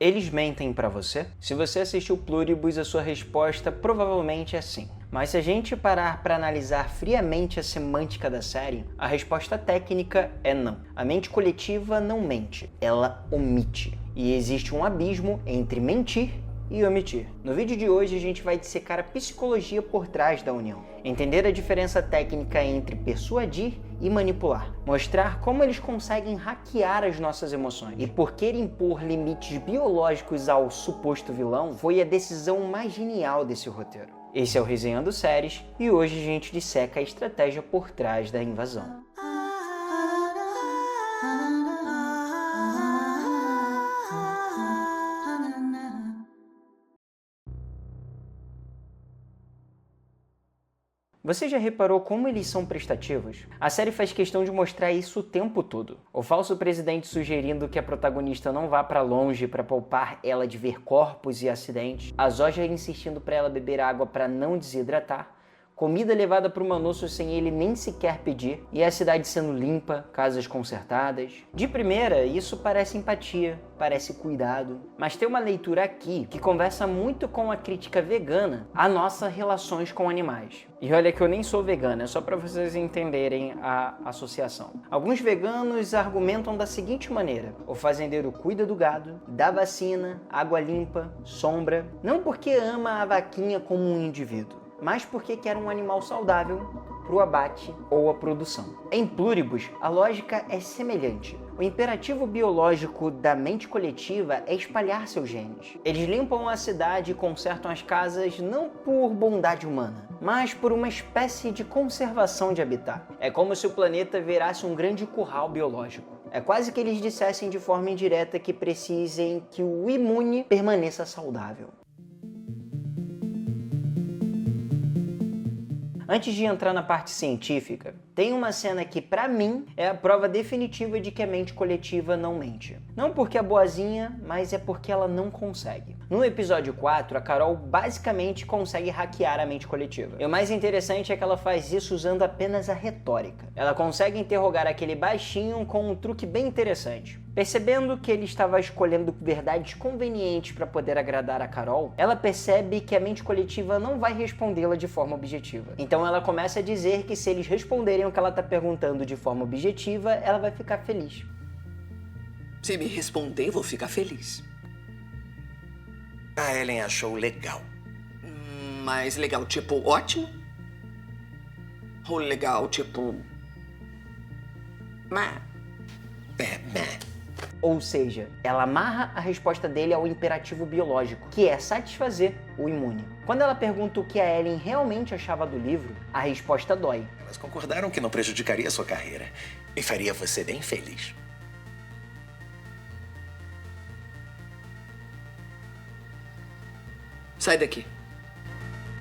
Eles mentem pra você? Se você assistiu Pluribus, a sua resposta provavelmente é sim. Mas se a gente parar para analisar friamente a semântica da série, a resposta técnica é não. A mente coletiva não mente, ela omite. E existe um abismo entre mentir e omitir. No vídeo de hoje a gente vai dissecar a psicologia por trás da união, entender a diferença técnica entre persuadir e manipular, mostrar como eles conseguem hackear as nossas emoções e por que impor limites biológicos ao suposto vilão foi a decisão mais genial desse roteiro. Esse é o Resenhando Séries e hoje a gente disseca a estratégia por trás da invasão. Você já reparou como eles são prestativos? A série faz questão de mostrar isso o tempo todo. O falso presidente sugerindo que a protagonista não vá pra longe para poupar ela de ver corpos e acidentes, a Zoja insistindo para ela beber água para não desidratar, comida levada para o Manosso sem ele nem sequer pedir, e a cidade sendo limpa, casas consertadas. De primeira, isso parece empatia, parece cuidado, mas tem uma leitura aqui que conversa muito com a crítica vegana a nossas relações com animais. E olha que eu nem sou vegana, é só para vocês entenderem a associação. Alguns veganos argumentam da seguinte maneira: o fazendeiro cuida do gado, dá vacina, água limpa, sombra, não porque ama a vaquinha como um indivíduo, mas porque quer um animal saudável para o abate ou a produção. Em Pluribus, a lógica é semelhante. O imperativo biológico da mente coletiva é espalhar seus genes. Eles limpam a cidade e consertam as casas não por bondade humana, mas por uma espécie de conservação de habitat. É como se o planeta virasse um grande curral biológico. É quase que eles dissessem de forma indireta que precisem que o imune permaneça saudável. Antes de entrar na parte científica, tem uma cena que, pra mim, é a prova definitiva de que a mente coletiva não mente. Não porque é boazinha, mas é porque ela não consegue. No episódio 4, a Carol basicamente consegue hackear a mente coletiva. E o mais interessante é que ela faz isso usando apenas a retórica. Ela consegue interrogar aquele baixinho com um truque bem interessante. Percebendo que ele estava escolhendo verdades convenientes para poder agradar a Carol, ela percebe que a mente coletiva não vai respondê-la de forma objetiva. Então ela começa a dizer que se eles responderem o que ela está perguntando de forma objetiva, ela vai ficar feliz. Se me responder, vou ficar feliz. A Ellen achou legal. Mas legal tipo ótimo? Ou legal tipo... Má? Né. Ou seja, ela amarra a resposta dele ao imperativo biológico, que é satisfazer o imune. Quando ela pergunta o que a Ellen realmente achava do livro, a resposta dói. Elas concordaram que não prejudicaria sua carreira e faria você bem feliz. Sai daqui.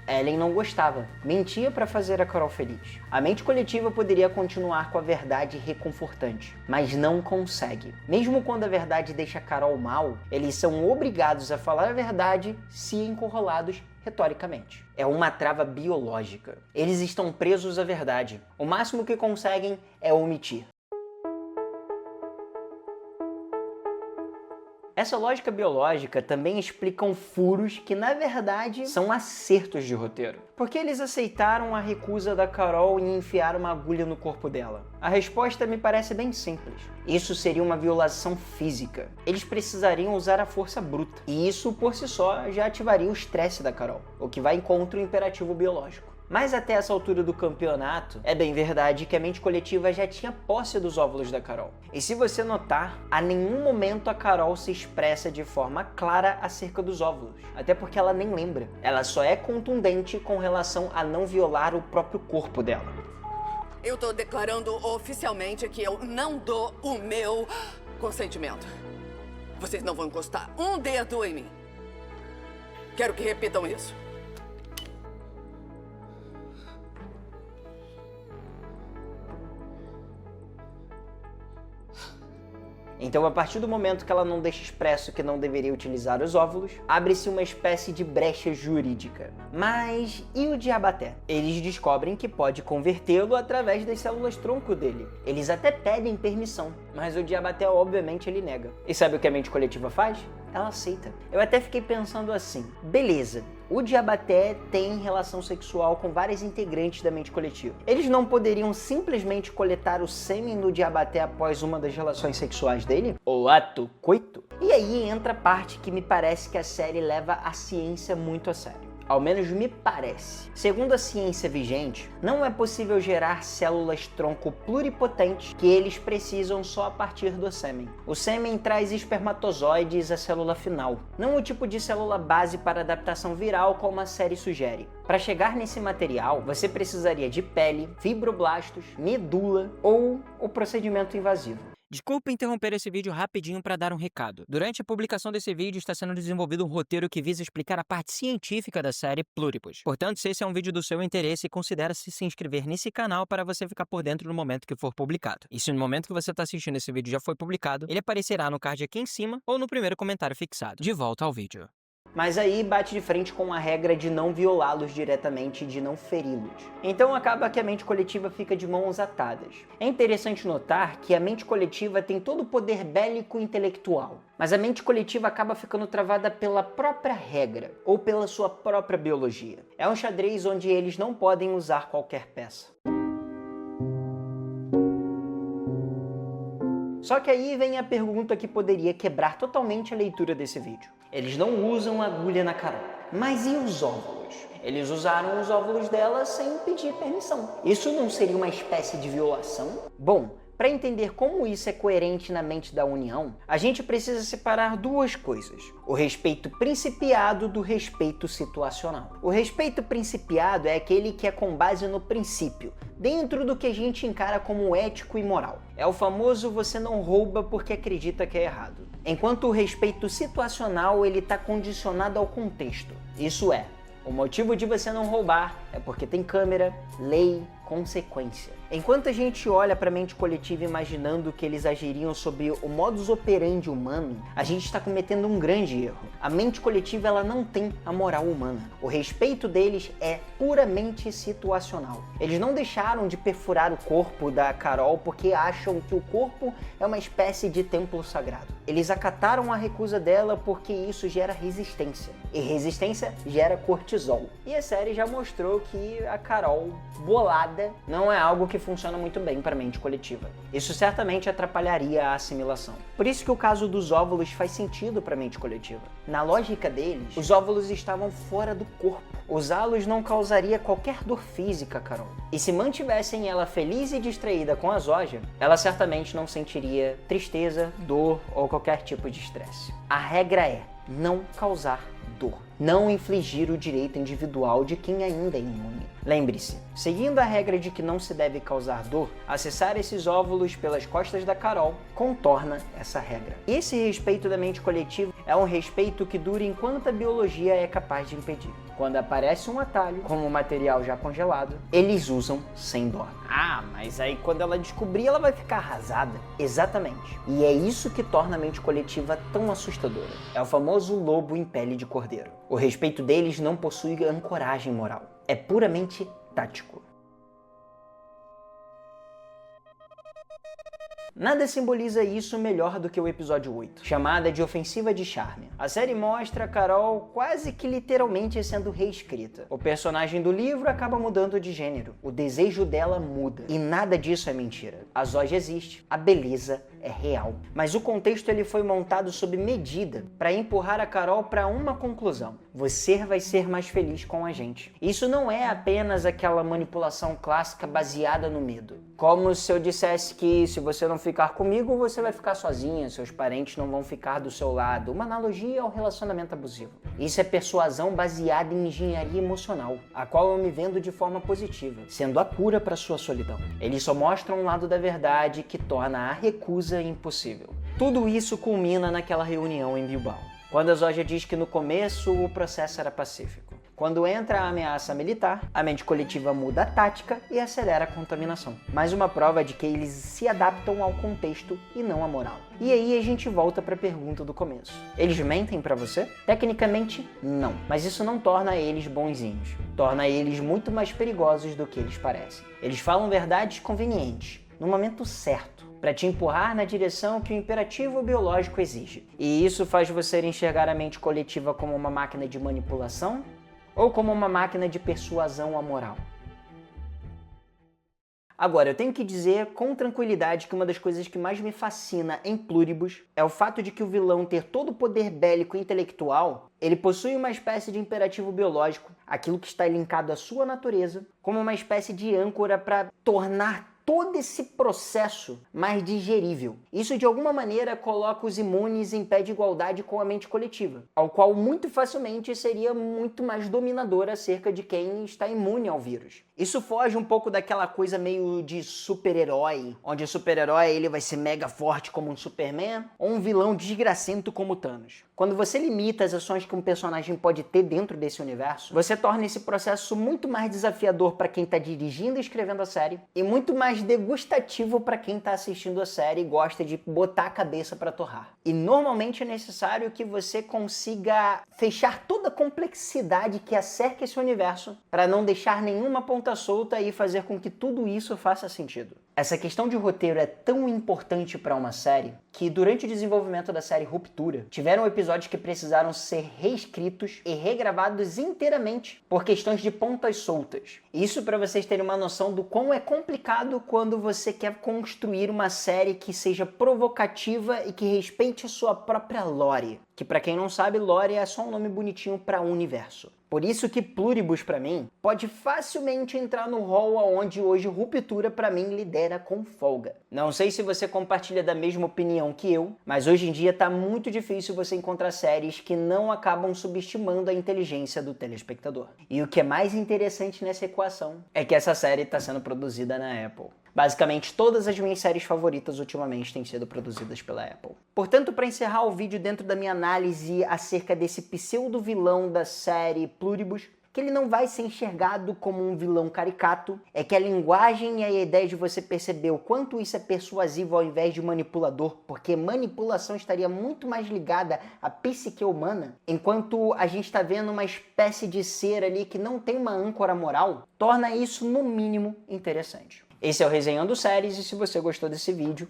Ellen não gostava, mentia para fazer a Carol feliz. A mente coletiva poderia continuar com a verdade reconfortante, mas não consegue. Mesmo quando a verdade deixa a Carol mal, eles são obrigados a falar a verdade se encurralados retoricamente. É uma trava biológica. Eles estão presos à verdade. O máximo que conseguem é omitir. Essa lógica biológica também explica furos que, na verdade, são acertos de roteiro. Porque eles aceitaram a recusa da Carol em enfiar uma agulha no corpo dela? A resposta me parece bem simples. Isso seria uma violação física. Eles precisariam usar a força bruta. E isso, por si só, já ativaria o estresse da Carol, o que vai contra o imperativo biológico. Mas até essa altura do campeonato, é bem verdade que a mente coletiva já tinha posse dos óvulos da Carol. E se você notar, a nenhum momento a Carol se expressa de forma clara acerca dos óvulos. Até porque ela nem lembra. Ela só é contundente com relação a não violar o próprio corpo dela. Eu tô declarando oficialmente que eu não dou o meu consentimento. Vocês não vão encostar um dedo em mim. Quero que repitam isso. Então, a partir do momento que ela não deixa expresso que não deveria utilizar os óvulos, abre-se uma espécie de brecha jurídica. Mas e o Diabaté? Eles descobrem que pode convertê-lo através das células-tronco dele. Eles até pedem permissão, mas o Diabaté, obviamente, ele nega. E sabe o que a mente coletiva faz? ela aceita. Eu até fiquei pensando assim, beleza, o Diabaté tem relação sexual com vários integrantes da mente coletiva. Eles não poderiam simplesmente coletar o sêmen do Diabaté após uma das relações sexuais dele? O ato coito? E aí entra a parte que me parece que a série leva a ciência muito a sério. Ao menos me parece. Segundo a ciência vigente, não é possível gerar células tronco pluripotentes que eles precisam só a partir do sêmen. O sêmen traz espermatozoides à célula final, não o tipo de célula base para adaptação viral como a série sugere. Para chegar nesse material, você precisaria de pele, fibroblastos, medula ou o procedimento invasivo. Desculpa interromper esse vídeo rapidinho para dar um recado. Durante a publicação desse vídeo está sendo desenvolvido um roteiro que visa explicar a parte científica da série Pluribus. Portanto, se esse é um vídeo do seu interesse, considere-se se inscrever nesse canal para você ficar por dentro no momento que for publicado. E se no momento que você está assistindo esse vídeo já foi publicado, ele aparecerá no card aqui em cima ou no primeiro comentário fixado. De volta ao vídeo. Mas aí bate de frente com a regra de não violá-los diretamente e de não feri-los. Então acaba que a mente coletiva fica de mãos atadas. É interessante notar que a mente coletiva tem todo o poder bélico e intelectual, mas a mente coletiva acaba ficando travada pela própria regra ou pela sua própria biologia. É um xadrez onde eles não podem usar qualquer peça. Só que aí vem a pergunta que poderia quebrar totalmente a leitura desse vídeo. Eles não usam agulha na Carol. Mas e os óvulos? Eles usaram os óvulos dela sem pedir permissão. Isso não seria uma espécie de violação? Bom, para entender como isso é coerente na mente da União, a gente precisa separar duas coisas: o respeito principiado do respeito situacional. O respeito principiado é aquele que é com base no princípio, dentro do que a gente encara como ético e moral. É o famoso você não rouba porque acredita que é errado. Enquanto o respeito situacional ele está condicionado ao contexto. Isso é, o motivo de você não roubar é porque tem câmera, lei, consequência. Enquanto a gente olha para a mente coletiva imaginando que eles agiriam sob o modus operandi humano, a gente está cometendo um grande erro. A mente coletiva ela não tem a moral humana. O respeito deles é puramente situacional. Eles não deixaram de perfurar o corpo da Carol porque acham que o corpo é uma espécie de templo sagrado. Eles acataram a recusa dela porque isso gera resistência. E resistência gera cortisol. E a série já mostrou que a Carol bolada não é algo que funciona muito bem para a mente coletiva. Isso certamente atrapalharia a assimilação. Por isso que o caso dos óvulos faz sentido para a mente coletiva. Na lógica deles, os óvulos estavam fora do corpo. Usá-los não causaria qualquer dor física, Carol. E se mantivessem ela feliz e distraída com a Zoja, ela certamente não sentiria tristeza, dor ou qualquer tipo de estresse. A regra é não causar dor, não infligir o direito individual de quem ainda é imune. Lembre-se, seguindo a regra de que não se deve causar dor, acessar esses óvulos pelas costas da Carol contorna essa regra. Esse respeito da mente coletiva é um respeito que dura enquanto a biologia é capaz de impedir. Quando aparece um atalho, como o material já congelado, eles usam sem dó. Ah, mas aí quando ela descobrir, ela vai ficar arrasada. Exatamente. E é isso que torna a mente coletiva tão assustadora. É o famoso lobo em pele de cordeiro. O respeito deles não possui ancoragem moral. É puramente tático. Nada simboliza isso melhor do que o episódio 8, chamada de Ofensiva de Charme. A série mostra a Carol quase que literalmente sendo reescrita. O personagem do livro acaba mudando de gênero, o desejo dela muda. E nada disso é mentira. A Zoja existe, a beleza é real. Mas o contexto ele foi montado sob medida para empurrar a Carol para uma conclusão: você vai ser mais feliz com a gente. Isso não é apenas aquela manipulação clássica baseada no medo. Como se eu dissesse que se você não ficar comigo, você vai ficar sozinha, seus parentes não vão ficar do seu lado. Uma analogia ao relacionamento abusivo. Isso é persuasão baseada em engenharia emocional, a qual eu me vendo de forma positiva, sendo a cura para sua solidão. Eles só mostram um lado da verdade que torna a recusa impossível. Tudo isso culmina naquela reunião em Bilbao, quando a Zoja diz que no começo o processo era pacífico. Quando entra a ameaça militar, a mente coletiva muda a tática e acelera a contaminação. Mais uma prova de que eles se adaptam ao contexto e não à moral. E aí a gente volta para a pergunta do começo. Eles mentem para você? Tecnicamente, não. Mas isso não torna eles bonzinhos. Torna eles muito mais perigosos do que eles parecem. Eles falam verdades convenientes, no momento certo, para te empurrar na direção que o imperativo biológico exige. E isso faz você enxergar a mente coletiva como uma máquina de manipulação ou como uma máquina de persuasão amoral. Agora, eu tenho que dizer com tranquilidade que uma das coisas que mais me fascina em Pluribus é o fato de que o vilão ter todo o poder bélico e intelectual, ele possui uma espécie de imperativo biológico, aquilo que está linkado à sua natureza, como uma espécie de âncora para tornar todo esse processo mais digerível. Isso, de alguma maneira, coloca os imunes em pé de igualdade com a mente coletiva, ao qual muito facilmente seria muito mais dominador acerca de quem está imune ao vírus. Isso foge um pouco daquela coisa meio de super-herói, onde o super-herói ele vai ser mega forte como um Superman, ou um vilão desgracento como Thanos. Quando você limita as ações que um personagem pode ter dentro desse universo, você torna esse processo muito mais desafiador para quem está dirigindo e escrevendo a série, e muito mais degustativo para quem está assistindo a série e gosta de botar a cabeça para torrar. E normalmente é necessário que você consiga fechar toda a complexidade que acerca esse universo para não deixar nenhuma ponta solta e fazer com que tudo isso faça sentido. Essa questão de roteiro é tão importante para uma série que durante o desenvolvimento da série Ruptura, tiveram episódios que precisaram ser reescritos e regravados inteiramente por questões de pontas soltas. Isso para vocês terem uma noção do quão é complicado quando você quer construir uma série que seja provocativa e que respeite a sua própria lore. Que para quem não sabe, lore é só um nome bonitinho para universo. Por isso que Pluribus, para mim, pode facilmente entrar no rol onde hoje Ruptura, para mim, lidera com folga. Não sei se você compartilha da mesma opinião que eu, mas hoje em dia tá muito difícil você encontrar séries que não acabam subestimando a inteligência do telespectador. E o que é mais interessante nessa equação é que essa série está sendo produzida na Apple. Basicamente, todas as minhas séries favoritas ultimamente têm sido produzidas pela Apple. Portanto, para encerrar o vídeo dentro da minha análise acerca desse pseudo-vilão da série Pluribus, que ele não vai ser enxergado como um vilão caricato, é que a linguagem e a ideia de você perceber o quanto isso é persuasivo ao invés de manipulador, porque manipulação estaria muito mais ligada à psique humana, enquanto a gente está vendo uma espécie de ser ali que não tem uma âncora moral, torna isso, no mínimo, interessante. Esse é o Resenhando Séries e se você gostou desse vídeo,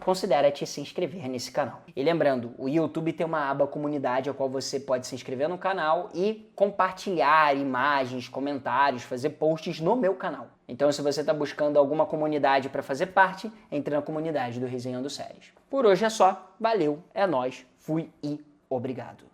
considere te se inscrever nesse canal. E lembrando, o YouTube tem uma aba comunidade a qual você pode se inscrever no canal e compartilhar imagens, comentários, fazer posts no meu canal. Então se você está buscando alguma comunidade para fazer parte, entre na comunidade do Resenhando Séries. Por hoje é só, valeu, é nóis, fui e obrigado.